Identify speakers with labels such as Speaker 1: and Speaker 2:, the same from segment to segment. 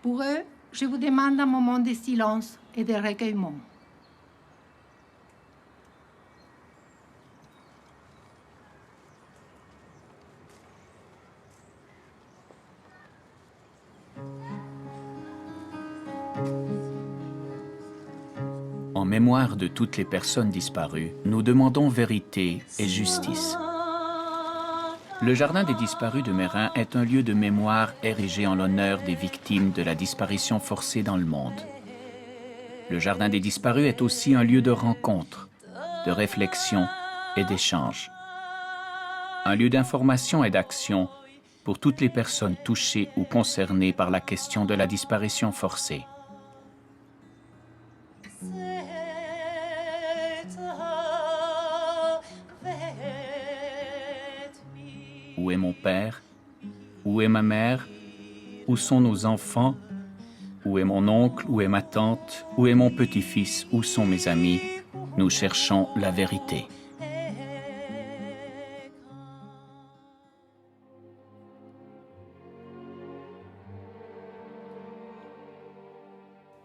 Speaker 1: Pour eux, je vous demande un moment de silence et de recueillement.
Speaker 2: En mémoire de toutes les personnes disparues, nous demandons vérité et justice. Le Jardin des disparus de Meyrin est un lieu de mémoire érigé en l'honneur des victimes de la disparition forcée dans le monde. Le Jardin des disparus est aussi un lieu de rencontre, de réflexion et d'échange. Un lieu d'information et d'action pour toutes les personnes touchées ou concernées par la question de la disparition forcée. Où est mon père? Où est ma mère? Où sont nos enfants? Où est mon oncle? Où est ma tante? Où est mon petit-fils? Où sont mes amis? Nous cherchons la vérité.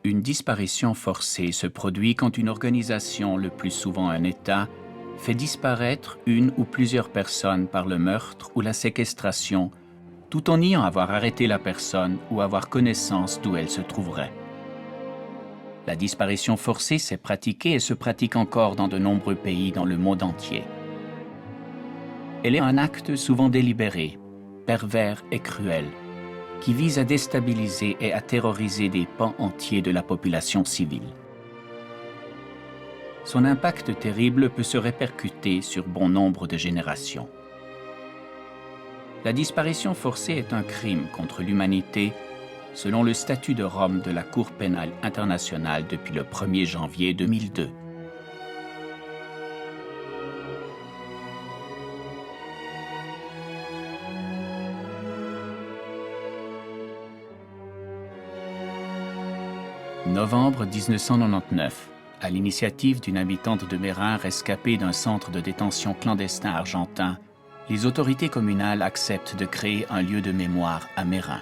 Speaker 2: Une disparition forcée se produit quand une organisation, le plus souvent un État, fait disparaître une ou plusieurs personnes par le meurtre ou la séquestration, tout en niant avoir arrêté la personne ou avoir connaissance d'où elle se trouverait. La disparition forcée s'est pratiquée et se pratique encore dans de nombreux pays dans le monde entier. Elle est un acte souvent délibéré, pervers et cruel, qui vise à déstabiliser et à terroriser des pans entiers de la population civile. Son impact terrible peut se répercuter sur bon nombre de générations. La disparition forcée est un crime contre l'humanité selon le statut de Rome de la Cour pénale internationale depuis le 1er janvier 2002. Novembre 1999. À l'initiative d'une habitante de Meyrin rescapée d'un centre de détention clandestin argentin, les autorités communales acceptent de créer un lieu de mémoire à Meyrin.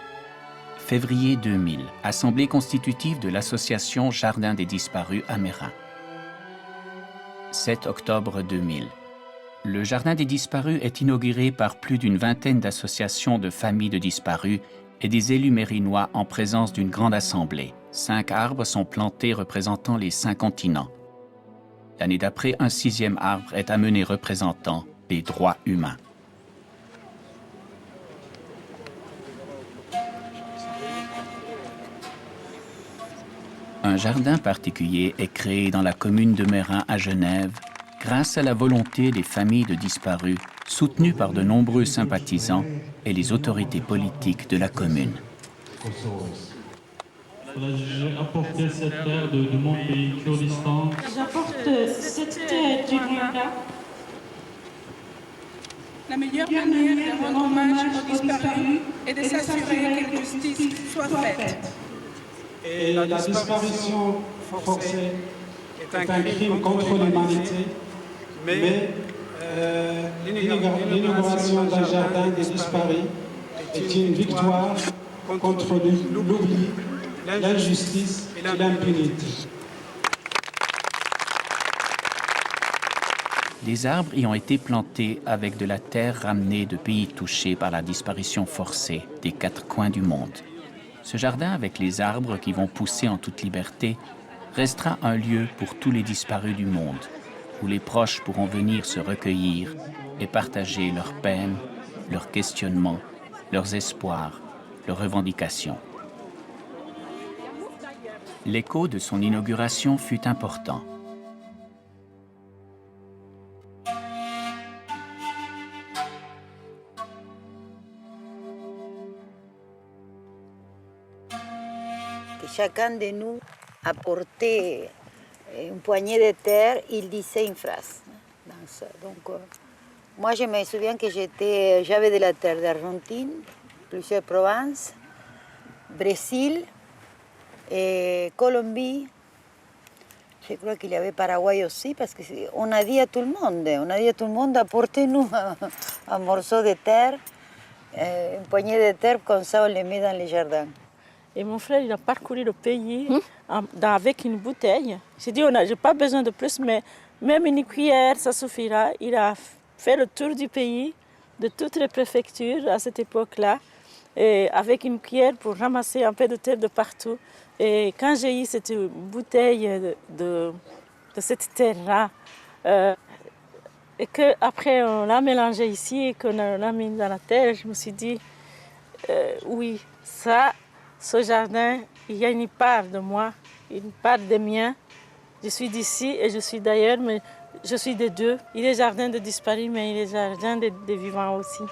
Speaker 2: Février 2000, assemblée constitutive de l'association Jardin des disparus à Meyrin. 7 octobre 2000. Le Jardin des disparus est inauguré par plus d'une vingtaine d'associations de familles de disparus et des élus mérinois en présence d'une grande assemblée. 5 arbres sont plantés représentant les 5 continents. L'année d'après, un 6e arbre est amené représentant les droits humains. Un jardin particulier est créé dans la commune de Meyrin à Genève grâce à la volonté des familles de disparus, soutenues par de nombreux sympathisants et les autorités politiques de la commune.
Speaker 3: J'ai apporté cette terre de mon pays, Kurdistan.
Speaker 4: J'apporte cette terre du Rwanda.
Speaker 5: La meilleure manière de rendre hommage aux disparus est de s'assurer que justice soit faite.
Speaker 3: Et la disparition forcée est un crime contre l'humanité, mais l'inauguration d'un jardin des disparus est une victoire contre l'oubli, l'injustice et l'impunité.
Speaker 2: Les arbres y ont été plantés avec de la terre ramenée de pays touchés par la disparition forcée des 4 coins du monde. Ce jardin, avec les arbres qui vont pousser en toute liberté, restera un lieu pour tous les disparus du monde, où les proches pourront venir se recueillir et partager leurs peines, leurs questionnements, leurs espoirs, leurs revendications. L'écho de son inauguration fut important.
Speaker 6: Chacun de nous apportait une poignée de terre, il disait une phrase. Donc, moi, je me souviens que j'avais de la terre d'Argentine, plusieurs provinces, Brésil, et Colombie. Je crois qu'il y avait Paraguay aussi, parce qu'on a dit à tout le monde, apportez-nous un morceau de terre, une poignée de terre, comme ça on les met dans les jardins.
Speaker 7: Et mon frère, il a parcouru le pays avec une bouteille. J'ai dit, je n'ai pas besoin de plus, mais même une cuillère, ça suffira. Il a fait le tour du pays, de toutes les préfectures à cette époque-là, et avec une cuillère pour ramasser un peu de terre de partout. Et quand j'ai eu cette bouteille de cette terre-là, et qu'après on l'a mélangée ici et qu'on l'a mis dans la terre, je me suis dit, oui, ce jardin, il y a une part de moi, une part de mien. Je suis d'ici et je suis d'ailleurs, mais je suis des deux. Il est jardin de disparus, mais il est jardin des vivants aussi.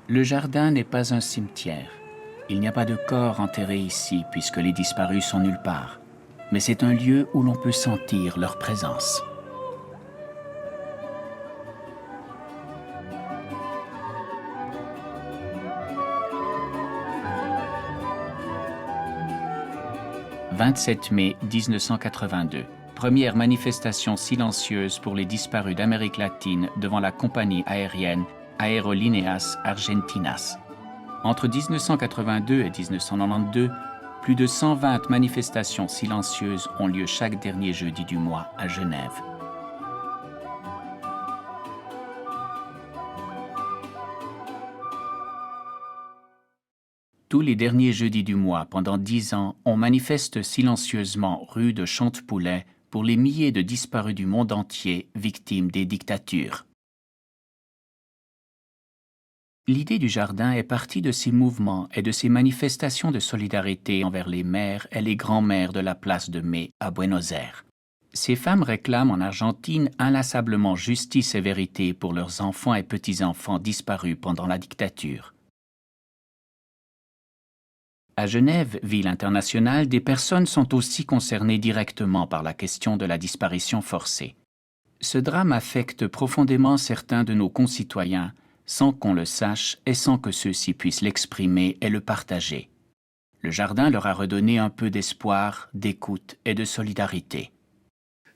Speaker 2: Le jardin n'est pas un cimetière. Il n'y a pas de corps enterrés ici puisque les disparus sont nulle part. Mais c'est un lieu où l'on peut sentir leur présence. « 27 mai 1982. Première manifestation silencieuse pour les disparus d'Amérique latine devant la compagnie aérienne Aerolíneas Argentinas. Entre 1982 et 1992, plus de 120 manifestations silencieuses ont lieu chaque dernier jeudi du mois à Genève. Tous les derniers jeudis du mois, pendant 10 ans, on manifeste silencieusement rue de Chantepoulet pour les milliers de disparus du monde entier victimes des dictatures. L'idée du jardin est partie de ces mouvements et de ces manifestations de solidarité envers les mères et les grands-mères de la place de Mai à Buenos Aires. Ces femmes réclament en Argentine inlassablement justice et vérité pour leurs enfants et petits-enfants disparus pendant la dictature. À Genève, ville internationale, des personnes sont aussi concernées directement par la question de la disparition forcée. Ce drame affecte profondément certains de nos concitoyens, sans qu'on le sache et sans que ceux-ci puissent l'exprimer et le partager. Le jardin leur a redonné un peu d'espoir, d'écoute et de solidarité.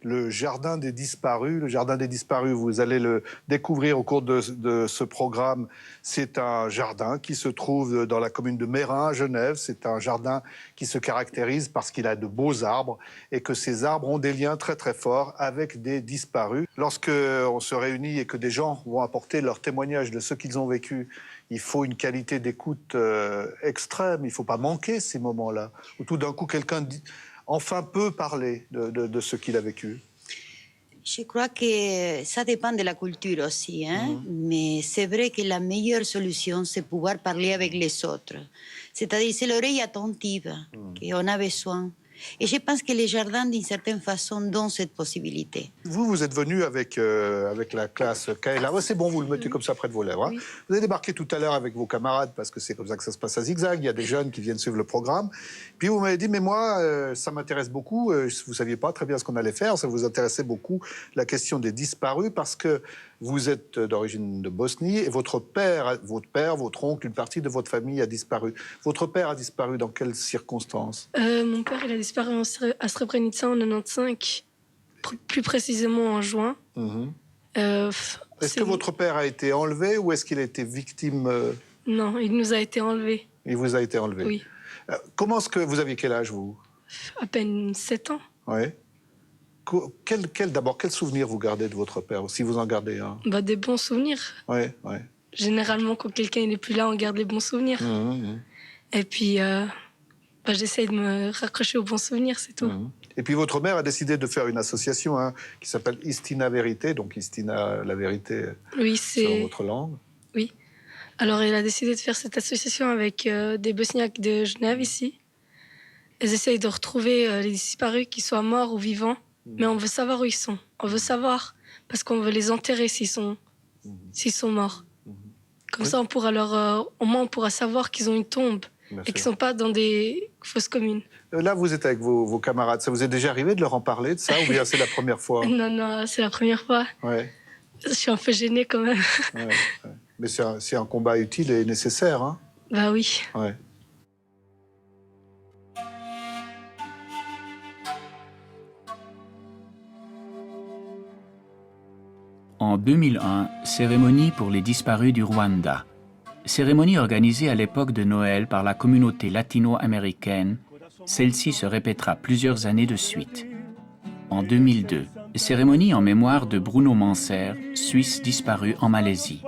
Speaker 8: Le Jardin des Disparus. Le Jardin des Disparus, vous allez le découvrir au cours de ce programme. C'est un jardin qui se trouve dans la commune de Meyrin, à Genève. C'est un jardin qui se caractérise parce qu'il a de beaux arbres et que ces arbres ont des liens très très forts avec des disparus. Lorsque on se réunit et que des gens vont apporter leur témoignage de ce qu'ils ont vécu, il faut une qualité d'écoute extrême. Il ne faut pas manquer ces moments-là, où tout d'un coup quelqu'un enfin peut parler de ce qu'il a vécu.
Speaker 6: Je crois que ça dépend de la culture aussi, hein? Mais c'est vrai que la meilleure solution, c'est pouvoir parler avec les autres. C'est-à-dire, c'est l'oreille attentive qu'on a besoin. Et je pense que les jardins, d'une certaine façon, donnent cette possibilité.
Speaker 8: Vous êtes venu avec la classe Kaela. Ouais, c'est bon, vous le mettez comme ça près de vos lèvres. Hein. Oui. Vous avez débarqué tout à l'heure avec vos camarades, parce que c'est comme ça que ça se passe à Zigzag. Il y a des jeunes qui viennent suivre le programme. Puis vous m'avez dit, mais moi, ça m'intéresse beaucoup. Vous ne saviez pas très bien ce qu'on allait faire. Ça vous intéressait beaucoup, la question des disparus, parce que vous êtes d'origine de Bosnie et votre père, votre oncle, une partie de votre famille a disparu. Votre père a disparu dans quelles circonstances?
Speaker 9: Mon père, il a disparu à Srebrenica en 95, plus précisément en juin.
Speaker 8: Est-ce que votre père a été enlevé ou est-ce qu'il a été victime?
Speaker 9: Non, il nous a été enlevé.
Speaker 8: Il vous a été enlevé?
Speaker 9: Oui.
Speaker 8: Comment est-ce que vous aviez quel âge, vous?
Speaker 9: À peine 7 ans.
Speaker 8: Oui. D'abord, quel souvenir vous gardez de votre père, si vous en gardez un?
Speaker 9: Des bons souvenirs.
Speaker 8: Oui, oui.
Speaker 9: Généralement, quand quelqu'un n'est plus là, on garde les bons souvenirs. Et puis, j'essaye de me raccrocher aux bons souvenirs, c'est tout.
Speaker 8: Et puis, votre mère a décidé de faire une association qui s'appelle Istina Vérité, donc Istina, la vérité sur votre langue.
Speaker 9: Oui. Alors, elle a décidé de faire cette association avec des Bosniaques de Genève, ici. Elles essayent de retrouver les disparus, qu'ils soient morts ou vivants. Mais on veut savoir où ils sont. On veut savoir, parce qu'on veut les enterrer s'ils sont morts. Comme ça, on pourra au moins on pourra savoir qu'ils ont une tombe et qu'ils ne sont pas dans des fosses communes.
Speaker 8: Là, vous êtes avec vos camarades. Ça vous est déjà arrivé de leur en parler, de ça, ou bien c'est la première fois?
Speaker 9: Non, c'est la première fois.
Speaker 8: Ouais.
Speaker 9: Je suis un peu gênée quand même.
Speaker 8: Ouais. Mais c'est un combat utile et nécessaire, hein?
Speaker 9: Bah oui.
Speaker 8: Ouais.
Speaker 2: En 2001, cérémonie pour les disparus du Rwanda. Cérémonie organisée à l'époque de Noël par la communauté latino-américaine, celle-ci se répétera plusieurs années de suite. En 2002, cérémonie en mémoire de Bruno Manser, Suisse disparu en Malaisie.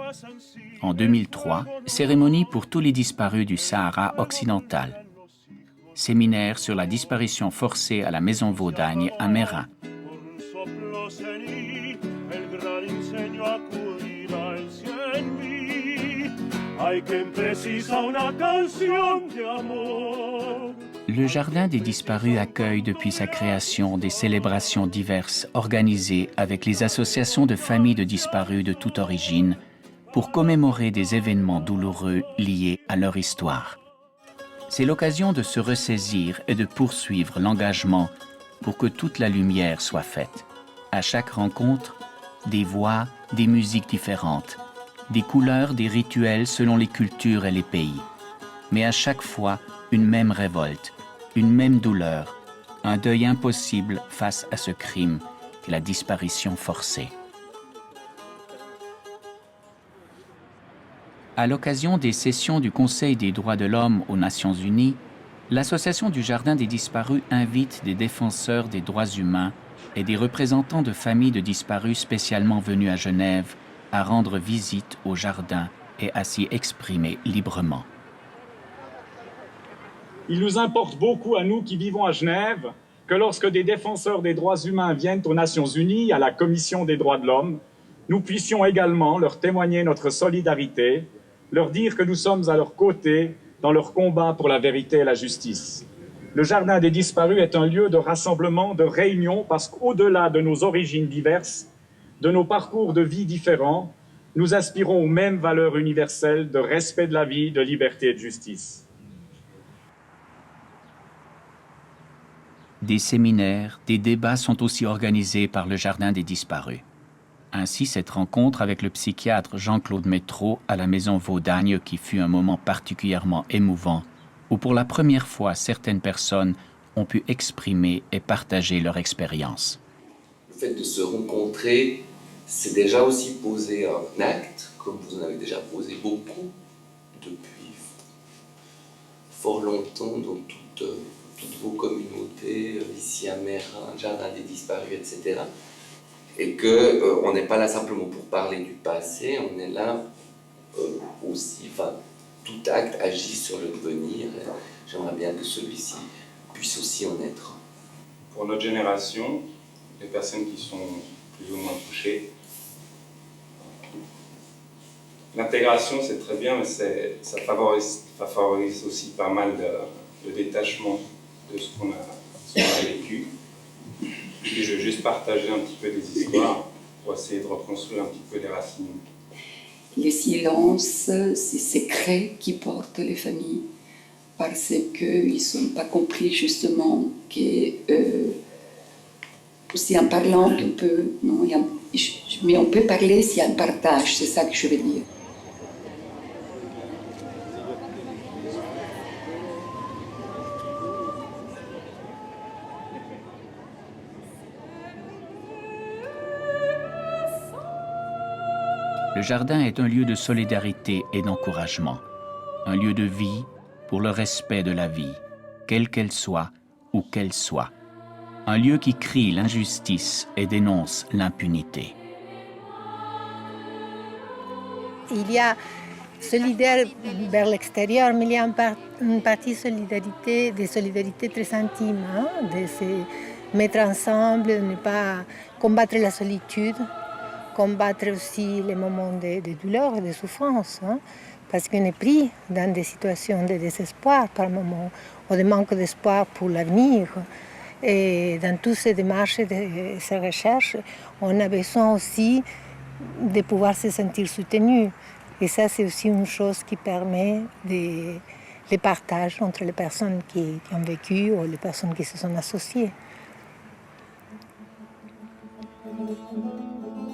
Speaker 2: En 2003, cérémonie pour tous les disparus du Sahara occidental. Séminaire sur la disparition forcée à la Maison Vaudagne à Mérin. Le Jardin des disparus accueille depuis sa création des célébrations diverses organisées avec les associations de familles de disparus de toute origine pour commémorer des événements douloureux liés à leur histoire. C'est l'occasion de se ressaisir et de poursuivre l'engagement pour que toute la lumière soit faite. À chaque rencontre, des voix, des musiques différentes, des couleurs, des rituels selon les cultures et les pays. Mais à chaque fois, une même révolte, une même douleur, un deuil impossible face à ce crime qu'est la disparition forcée. À l'occasion des sessions du Conseil des droits de l'homme aux Nations Unies, l'Association du Jardin des disparus invite des défenseurs des droits humains et des représentants de familles de disparus spécialement venus à Genève à rendre visite au jardin et à s'y exprimer librement.
Speaker 10: Il nous importe beaucoup à nous qui vivons à Genève que lorsque des défenseurs des droits humains viennent aux Nations Unies, à la Commission des droits de l'homme, nous puissions également leur témoigner notre solidarité, leur dire que nous sommes à leur côté dans leur combat pour la vérité et la justice. Le Jardin des disparus est un lieu de rassemblement, de réunion, parce qu'au-delà de nos origines diverses, de nos parcours de vie différents, nous aspirons aux mêmes valeurs universelles de respect de la vie, de liberté et de justice.
Speaker 2: Des séminaires, des débats sont aussi organisés par le Jardin des disparus. Ainsi, cette rencontre avec le psychiatre Jean-Claude Métraud à la Maison Vaudagne qui fut un moment particulièrement émouvant, où pour la première fois certaines personnes ont pu exprimer et partager leur expérience.
Speaker 11: Le fait de se rencontrer, c'est déjà aussi poser un acte, comme vous en avez déjà posé beaucoup depuis fort longtemps dans toutes vos communautés, ici à Mérin, Jardin des disparus, etc. Et qu'on n'est pas là simplement pour parler du passé, on est là aussi, tout acte agit sur le devenir. J'aimerais bien que celui-ci puisse aussi en être.
Speaker 12: Pour notre génération, les personnes qui sont plus ou moins touchées, l'intégration c'est très bien, mais ça favorise aussi pas mal le détachement de ce qu'on a vécu. Et je veux juste partager un petit peu des histoires pour essayer de reconstruire un petit peu les racines.
Speaker 13: Le silence, c'est secret qui portent les familles parce qu'ils ne sont pas compris justement que c'est en parlant qu'on peut, non, mais on peut parler s'il y a un partage, c'est ça que je veux dire.
Speaker 2: Le jardin est un lieu de solidarité et d'encouragement, un lieu de vie pour le respect de la vie, quelle qu'elle soit, où qu'elle soit, un lieu qui crie l'injustice et dénonce l'impunité.
Speaker 1: Il y a solidaire vers l'extérieur, mais il y a une partie de solidarité très intime, hein, de se mettre ensemble, de ne pas combattre la solitude, combattre aussi les moments de douleur et de souffrance, hein, parce qu'on est pris dans des situations de désespoir par moments, ou de manque d'espoir pour l'avenir. Et dans toutes ces démarches et ces recherches, on a besoin aussi de pouvoir se sentir soutenu. Et ça, c'est aussi une chose qui permet le partage entre les personnes qui ont vécu ou les personnes qui se sont associées.